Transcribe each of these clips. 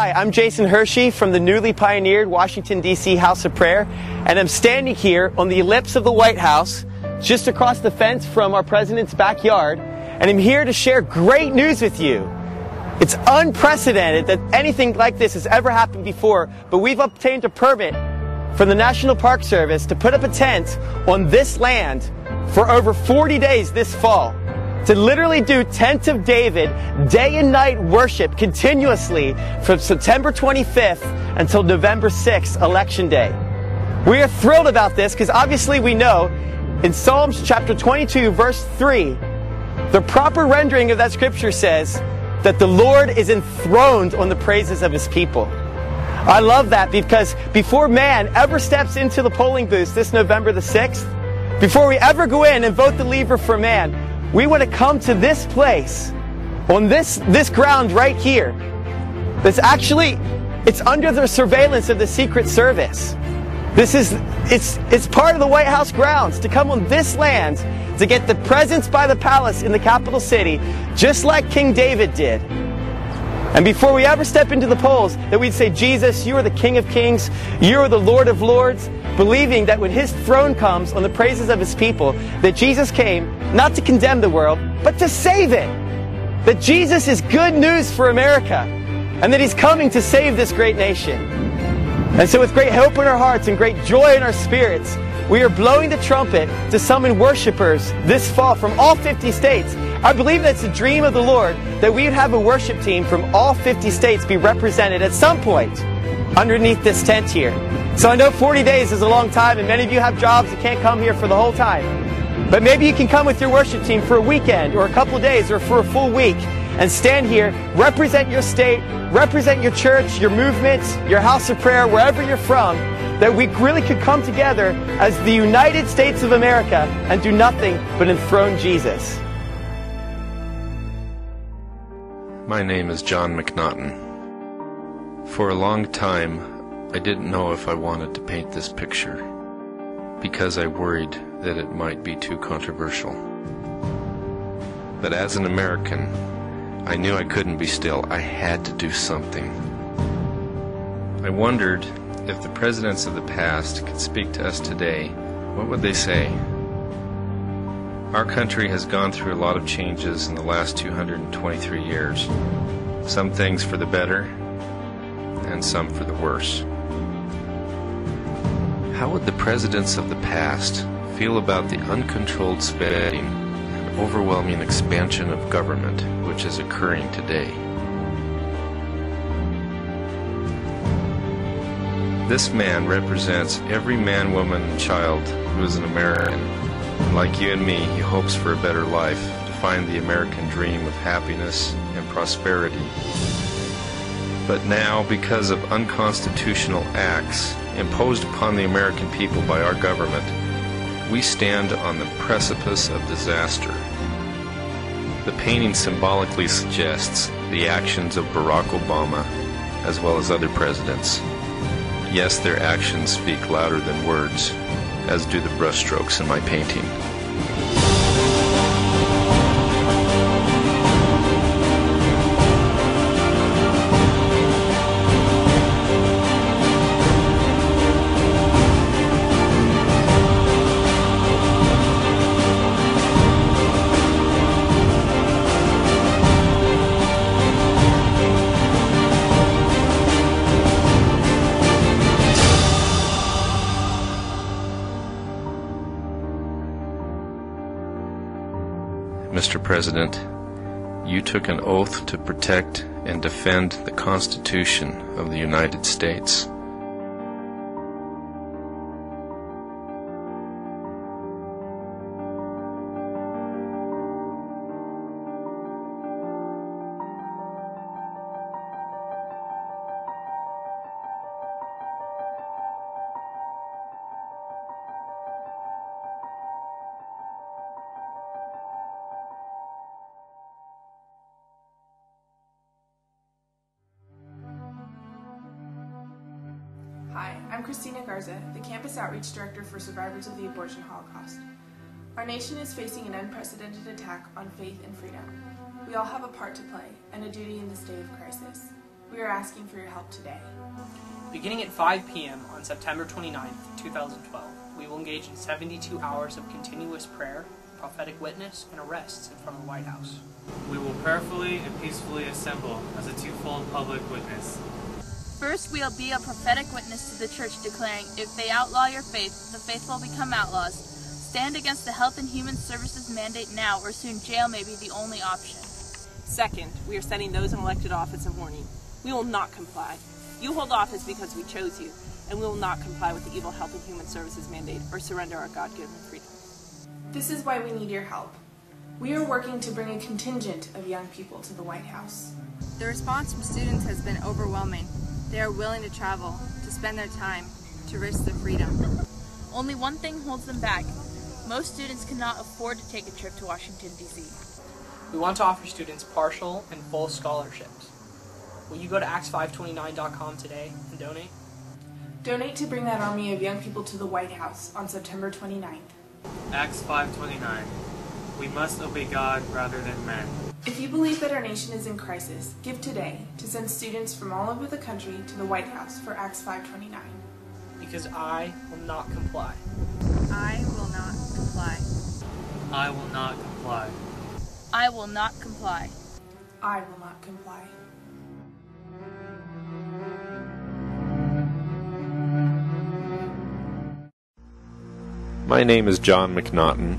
Hi, I'm Jason Hershey from the newly pioneered Washington, D.C. House of Prayer, and I'm standing here on the ellipse of the White House, just across the fence from our president's backyard, and I'm here to share great news with you. It's unprecedented that anything like this has ever happened before, but we've obtained a permit from the National Park Service to put up a tent on this land for over 40 days this fall, to literally do Tent of David day and night worship continuously from September 25th until November 6th, Election Day. We are thrilled about this because obviously we know in Psalms chapter 22 verse 3, the proper rendering of that scripture says that the Lord is enthroned on the praises of His people. I love that because before man ever steps into the polling booth this November the 6th, before we ever go in and vote the lever for man, we want to come to this place, on this ground right here, that's actually, it's under the surveillance of the Secret Service. It's part of the White House grounds to come on this land to get the presents by the palace in the capital city, just like King David did. And before we ever step into the polls, that we'd say, Jesus, you are the King of Kings, you are the Lord of Lords, believing that when His throne comes on the praises of His people, that Jesus came not to condemn the world, but to save it. That Jesus is good news for America, and that He's coming to save this great nation. And so with great hope in our hearts and great joy in our spirits, we are blowing the trumpet to summon worshipers this fall from all 50 states. I believe that's a dream of the Lord, that we would have a worship team from all 50 states be represented at some point underneath this tent here. So I know 40 days is a long time, and many of you have jobs and can't come here for the whole time. But maybe you can come with your worship team for a weekend or a couple of days or for a full week and stand here, represent your state, represent your church, your movement, your house of prayer, wherever you're from, that we really could come together as the United States of America and do nothing but enthrone Jesus. My name is John McNaughton. For a long time, I didn't know if I wanted to paint this picture because I worried that it might be too controversial. But as an American, I knew I couldn't be still. I had to do something. I wondered if the presidents of the past could speak to us today, what would they say? Our country has gone through a lot of changes in the last 223 years. Some things for the better, and some for the worse. How would the presidents of the past feel about the uncontrolled spending and overwhelming expansion of government which is occurring today? This man represents every man, woman, and child who is an American. And like you and me, he hopes for a better life, to find the American dream of happiness and prosperity. But now, because of unconstitutional acts imposed upon the American people by our government, we stand on the precipice of disaster. The painting symbolically suggests the actions of Barack Obama as well as other presidents. Yes, their actions speak louder than words, as do the brushstrokes in my painting. Mr. President, you took an oath to protect and defend the Constitution of the United States. Hi, I'm Christina Garza, the Campus Outreach Director for Survivors of the Abortion Holocaust. Our nation is facing an unprecedented attack on faith and freedom. We all have a part to play and a duty in this day of crisis. We are asking for your help today. Beginning at 5 p.m. on September 29, 2012, we will engage in 72 hours of continuous prayer, prophetic witness, and arrests in front of the White House. We will prayerfully and peacefully assemble as a twofold public witness. First, we'll be a prophetic witness to the church declaring, if they outlaw your faith, the faith will become outlaws. Stand against the Health and Human Services mandate now, or soon jail may be the only option. Second, we are setting those in elected office a warning. We will not comply. You hold office because we chose you, and we will not comply with the evil Health and Human Services mandate or surrender our God-given freedom. This is why we need your help. We are working to bring a contingent of young people to the White House. The response from students has been overwhelming. They are willing to travel, to spend their time, to risk their freedom. Only one thing holds them back. Most students cannot afford to take a trip to Washington, D.C. We want to offer students partial and full scholarships. Will you go to acts529.com today and donate? Donate to bring that army of young people to the White House on September 29th. Acts 5:29. We must obey God rather than men. If you believe that our nation is in crisis, give today to send students from all over the country to the White House for Acts 5:29. Because I will not comply. I will not comply. I will not comply. I will not comply. I will not comply. My name is John McNaughton.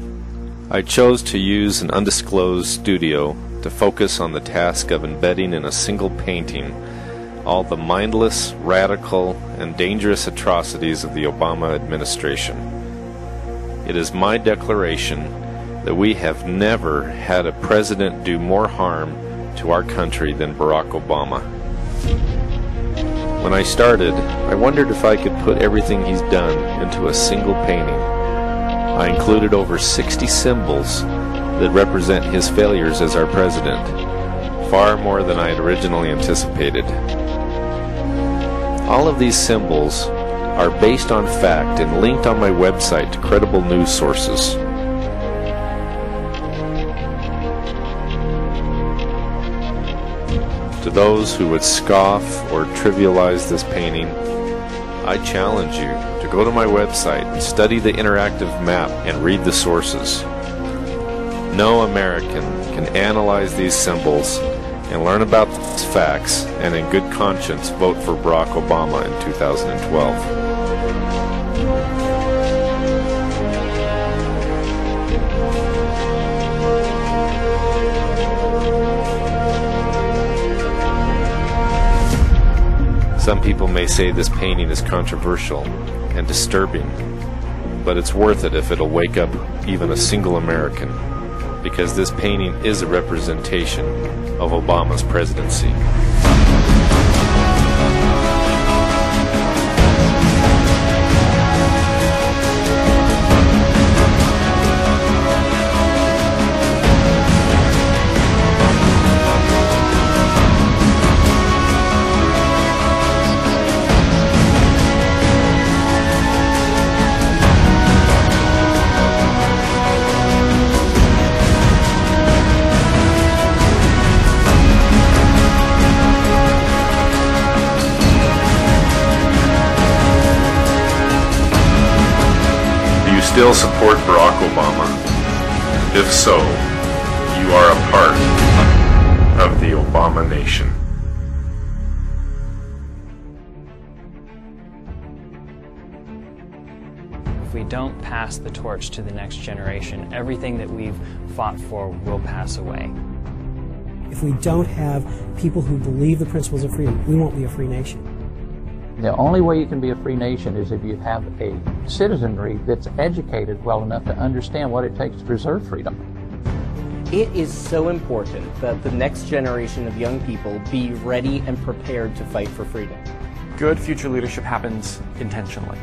I chose to use an undisclosed studio to focus on the task of embedding in a single painting all the mindless, radical, and dangerous atrocities of the Obama administration. It is my declaration that we have never had a president do more harm to our country than Barack Obama. When I started, I wondered if I could put everything he's done into a single painting. I included over 60 symbols that represent his failures as our president, far more than I had originally anticipated. All of these symbols are based on fact and linked on my website to credible news sources. To those who would scoff or trivialize this painting, I challenge you to go to my website, study the interactive map, and read the sources. No American can analyze these symbols and learn about these facts and in good conscience vote for Barack Obama in 2012. Some people may say this painting is controversial and disturbing, but it's worth it if it'll wake up even a single American, because this painting is a representation of Obama's presidency. Still support Barack Obama? If so, you are a part of the Obamanation. If we don't pass the torch to the next generation, everything that we've fought for will pass away. If we don't have people who believe the principles of freedom, we won't be a free nation. The only way you can be a free nation is if you have a citizenry that's educated well enough to understand what it takes to preserve freedom. It is so important that the next generation of young people be ready and prepared to fight for freedom. Good future leadership happens intentionally.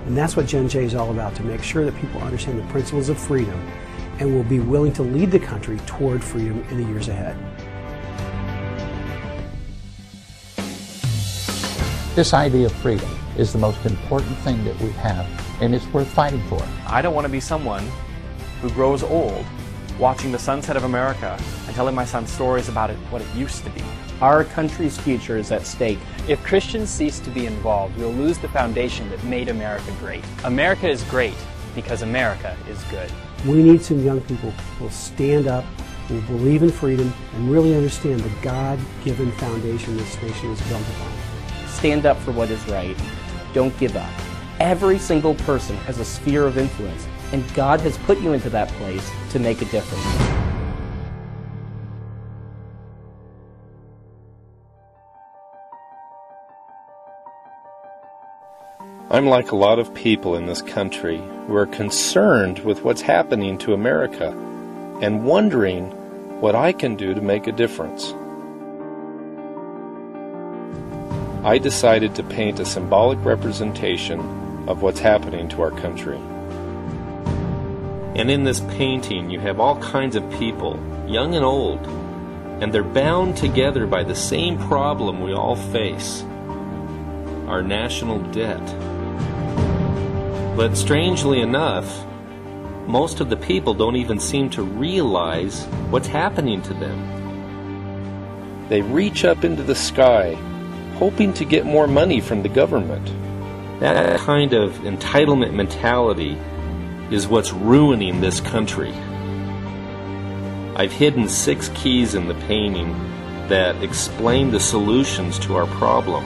And that's what Gen J is all about, to make sure that people understand the principles of freedom and will be willing to lead the country toward freedom in the years ahead. This idea of freedom is the most important thing that we have, and it's worth fighting for. I don't want to be someone who grows old watching the sunset of America and telling my son stories about what it used to be. Our country's future is at stake. If Christians cease to be involved, we'll lose the foundation that made America great. America is great because America is good. We need some young people who will stand up, who will believe in freedom, and really understand the God-given foundation this nation is built upon. Stand up for what is right. Don't give up. Every single person has a sphere of influence, and God has put you into that place to make a difference. I'm like a lot of people in this country who are concerned with what's happening to America and wondering what I can do to make a difference. I decided to paint a symbolic representation of what's happening to our country. And in this painting you have all kinds of people, young and old, and they're bound together by the same problem we all face, our national debt. But strangely enough, most of the people don't even seem to realize what's happening to them. They reach up into the sky, hoping to get more money from the government. That kind of entitlement mentality is what's ruining this country. I've hidden 6 keys in the painting that explain the solutions to our problem.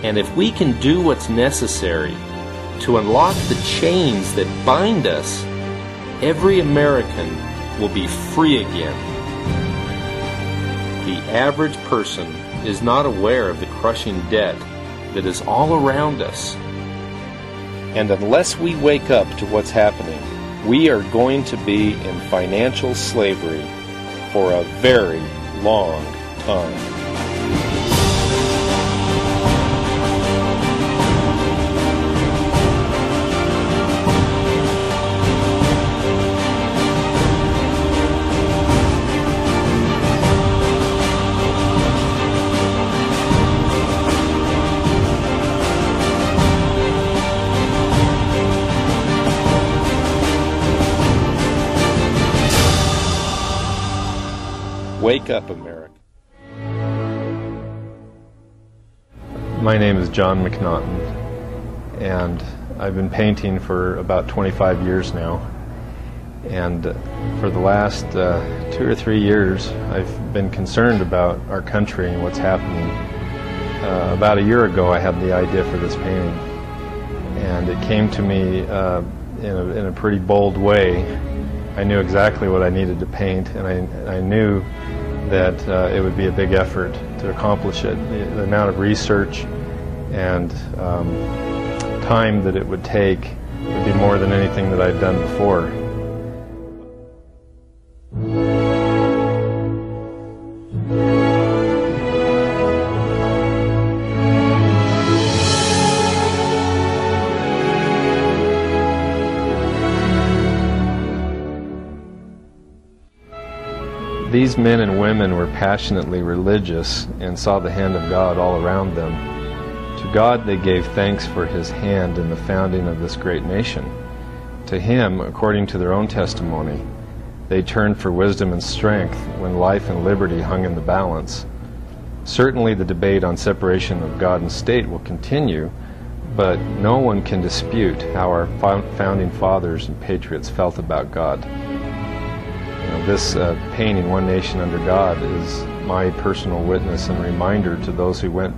And if we can do what's necessary to unlock the chains that bind us, every American will be free again. The average person is not aware of the crushing debt that is all around us. And unless we wake up to what's happening, we are going to be in financial slavery for a very long time. Wake up, America. My name is John McNaughton, and I've been painting for about 25 years now. And for the last 2 or 3 years, I've been concerned about our country and what's happening. About a year ago, I had the idea for this painting, and it came to me in a pretty bold way. I knew exactly what I needed to paint, and I knew that it would be a big effort to accomplish it. The amount of research and time that it would take would be more than anything that I'd done before. These men and women were passionately religious and saw the hand of God all around them. To God they gave thanks for His hand in the founding of this great nation. To Him, according to their own testimony, they turned for wisdom and strength when life and liberty hung in the balance. Certainly the debate on separation of God and state will continue, but no one can dispute how our founding fathers and patriots felt about God. This painting, One Nation Under God, is my personal witness and reminder to those who went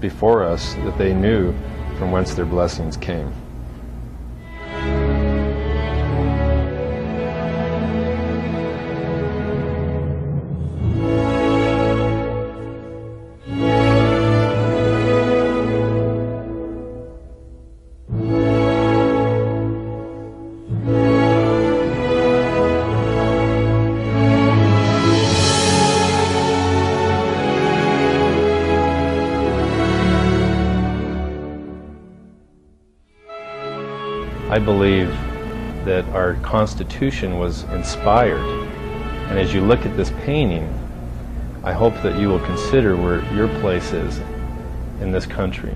before us that they knew from whence their blessings came. I believe that our Constitution was inspired, and as you look at this painting, I hope that you will consider where your place is in this country.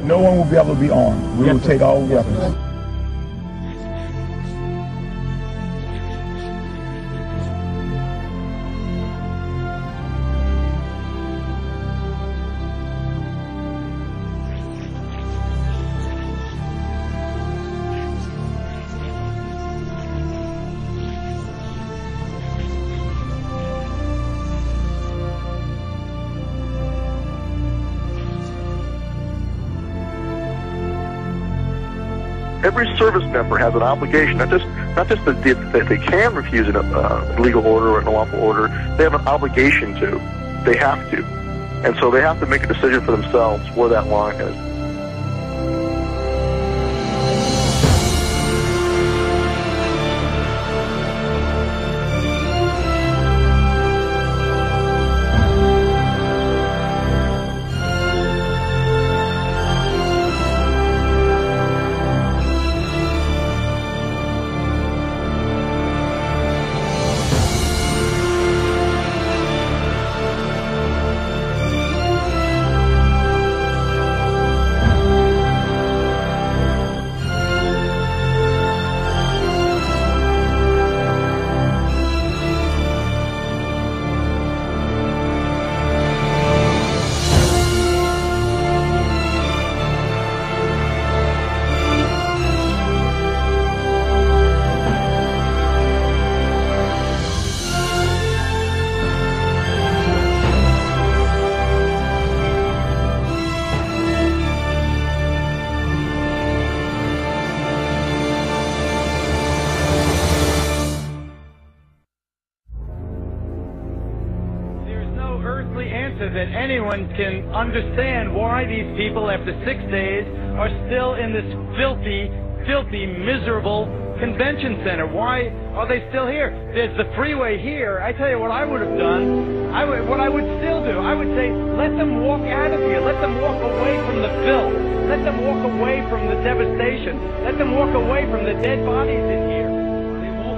no one will be able to be armed. We will take all weapons. Every service member has an obligation, not just that they can refuse a legal order or an unlawful order. They have an obligation to. They have to. And so they have to make a decision for themselves where that line is. That anyone can understand why these people, after 6 days, are still in this filthy, miserable convention center. Why are they still here? There's the freeway here. I tell you what I would have done, what I would still do, I would say, let them walk out of here. Let them walk away from the filth. Let them walk away from the devastation. Let them walk away from the dead bodies in here.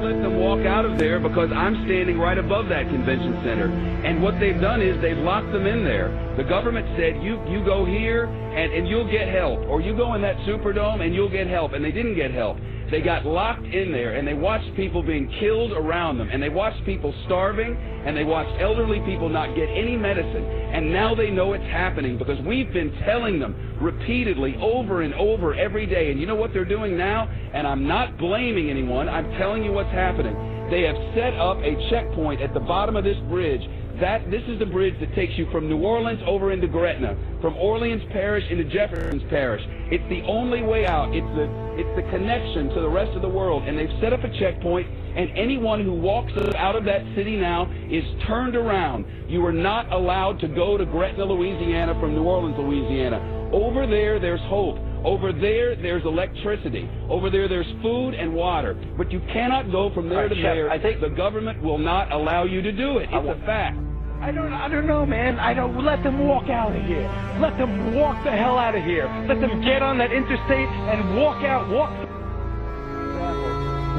Let them walk out of there because I'm standing right above that convention center. And what they've done is they've locked them in there. The government said, you go here and you'll get help. Or you go in that Superdome and you'll get help. And they didn't get help. They got locked in there and they watched people being killed around them. And they watched people starving. And they watched elderly people not get any medicine. And now they know it's happening because we've been telling them repeatedly over and over every day. And you know what they're doing now? And I'm not blaming anyone. I'm telling you what's happening. They have set up a checkpoint at the bottom of this bridge. This is the bridge that takes you from New Orleans over into Gretna, from Orleans Parish into Jefferson's Parish. It's the only way out. It's the connection to the rest of the world. And they've set up a checkpoint, and anyone who walks out of that city now is turned around. You are not allowed to go to Gretna, Louisiana from New Orleans, Louisiana. Over there, there's hope. Over there, there's electricity. Over there, there's food and water. But you cannot go from there to there. I think the government will not allow you to do it. It's a fact. I don't know, man. Let them walk out of here. Let them walk the hell out of here. Let them get on that interstate and walk out.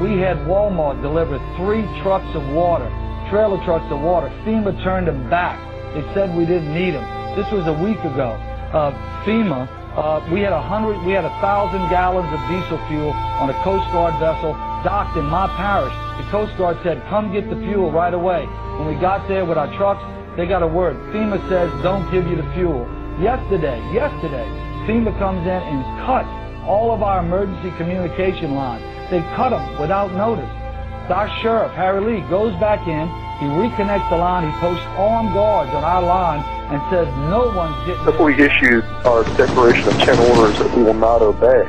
We had Walmart deliver 3 trucks of water, trailer trucks of water. FEMA turned them back. They said we didn't need them. This was a week ago. FEMA, we had 1,000 gallons of diesel fuel on a Coast Guard vessel docked in my parish. The Coast Guard said, come get the fuel right away. When we got there with our trucks, they got a word. FEMA says, don't give you the fuel. Yesterday, FEMA comes in and cuts all of our emergency communication lines. They cut them without notice. Our sheriff, Harry Lee, goes back in, he reconnects the line, he posts armed guards on our line and says no one's getting... That's why we issued our declaration of 10 orders that we will not obey.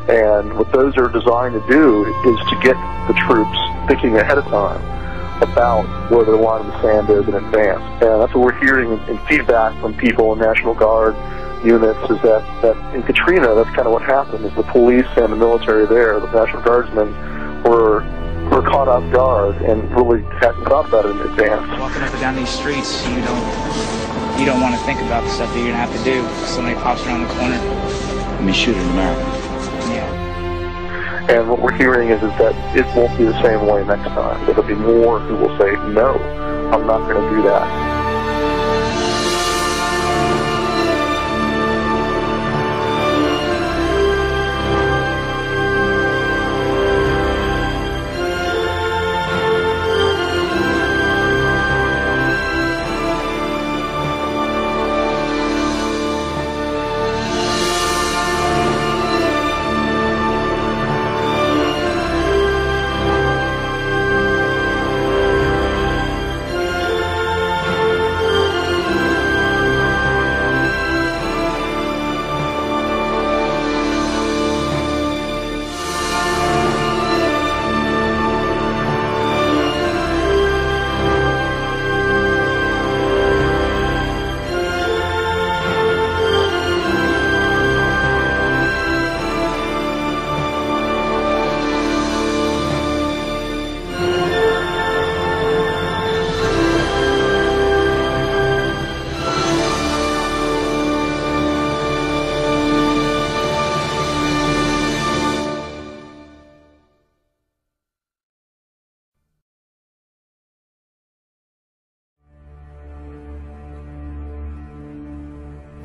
And what those are designed to do is to get the troops thinking ahead of time about where the line of the sand is in advance. And that's what we're hearing in feedback from people in National Guard units is that in Katrina, that's kind of what happened, is the police and the military there, the National Guardsmen, were caught off guard and really hadn't thought about it in advance. Walking up and down these streets, you don't want to think about the stuff that you're going to have to do. Somebody pops around the corner. Let me shoot an American. Yeah. And what we're hearing is that it won't be the same way next time. There'll be more who will say, no, I'm not going to do that.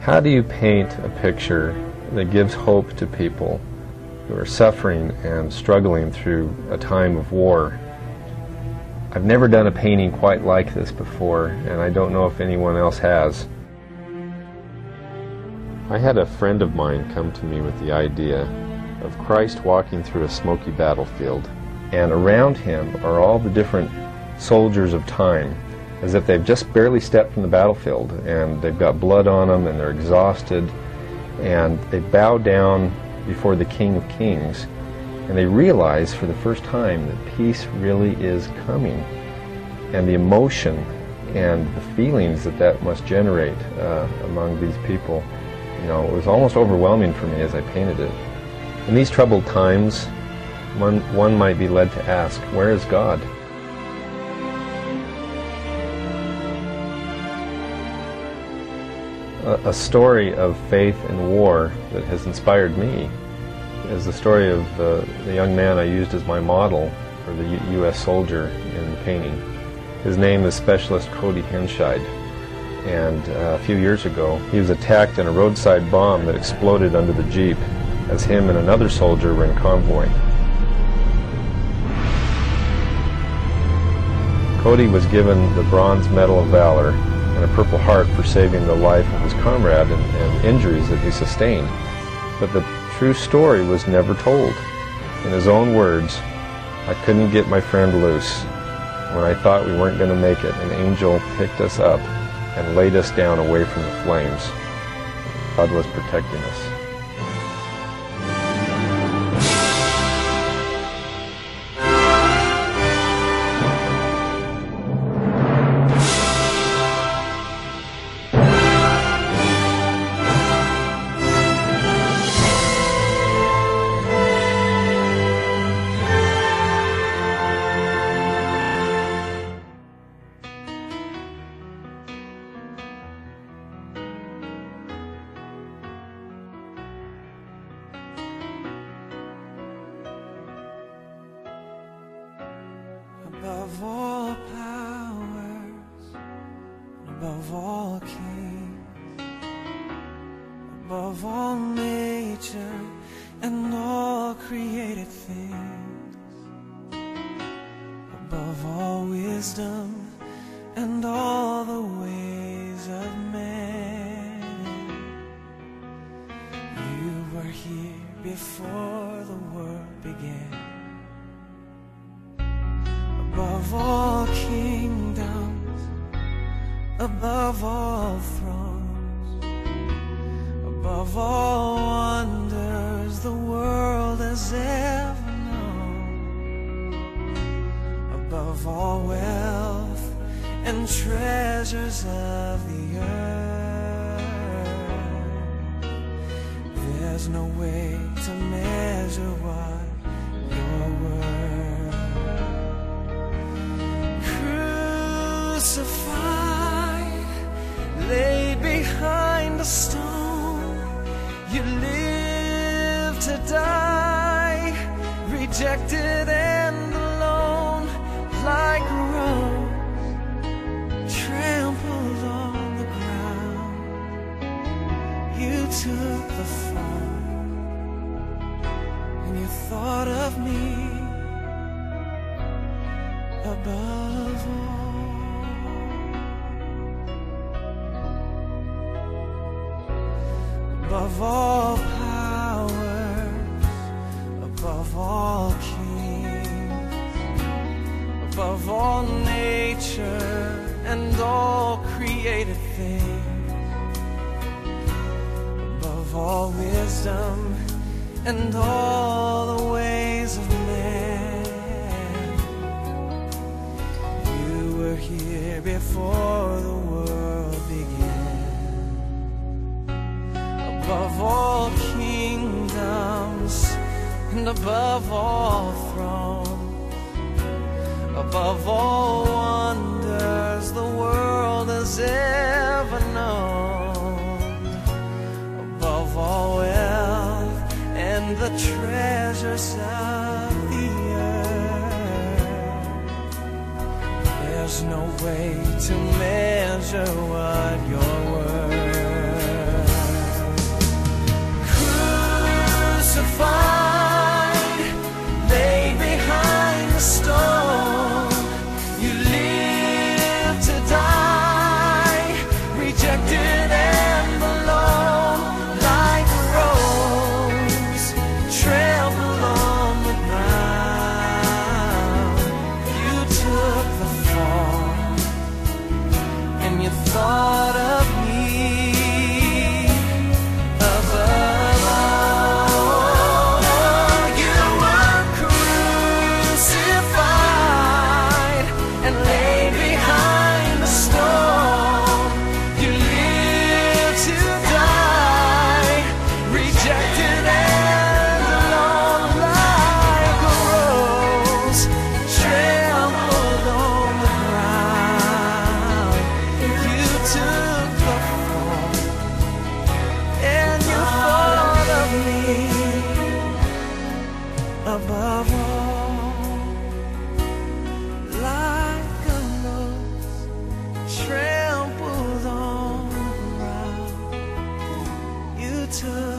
How do you paint a picture that gives hope to people who are suffering and struggling through a time of war? I've never done a painting quite like this before, and I don't know if anyone else has. I had a friend of mine come to me with the idea of Christ walking through a smoky battlefield, and around him are all the different soldiers of time, as if they've just barely stepped from the battlefield, and they've got blood on them, and they're exhausted, and they bow down before the King of Kings, and they realize for the first time that peace really is coming, and the emotion and the feelings that that must generate among these people, you know, it was almost overwhelming for me as I painted it. In these troubled times, one might be led to ask, where is God? A story of faith and war that has inspired me is the story of the young man I used as my model for the U.S. soldier in the painting. His name is Specialist Cody Henscheid, and a few years ago he was attacked in a roadside bomb that exploded under the Jeep as him and another soldier were in convoy. Cody was given the Bronze Medal of Valor and a Purple Heart for saving the life of his comrade and injuries that he sustained. But the true story was never told. In his own words, I couldn't get my friend loose. When I thought we weren't going to make it, an angel picked us up and laid us down away from the flames. God was protecting us. Above all powers, above all kings, above all nature and all created things, above all wisdom and all the ways of man, you were here before the world began. Above all kingdoms, above all thrones, above all wonders the world has ever known, above all wealth and treasures of the earth, there's no way to measure what you're worth. Crucified, laid behind a stone, you live to die, rejected and alone, like a rose trampled on the ground. You took the fall, and you thought of me above all. Above all powers, above all kings, above all nature and all created things, above all wisdom and all the ways of man, you were here before the world began. Above all kingdoms and above all thrones, above all wonders the world has ever known, above all wealth and the treasures of the earth, there's no way to measure what you're worth. took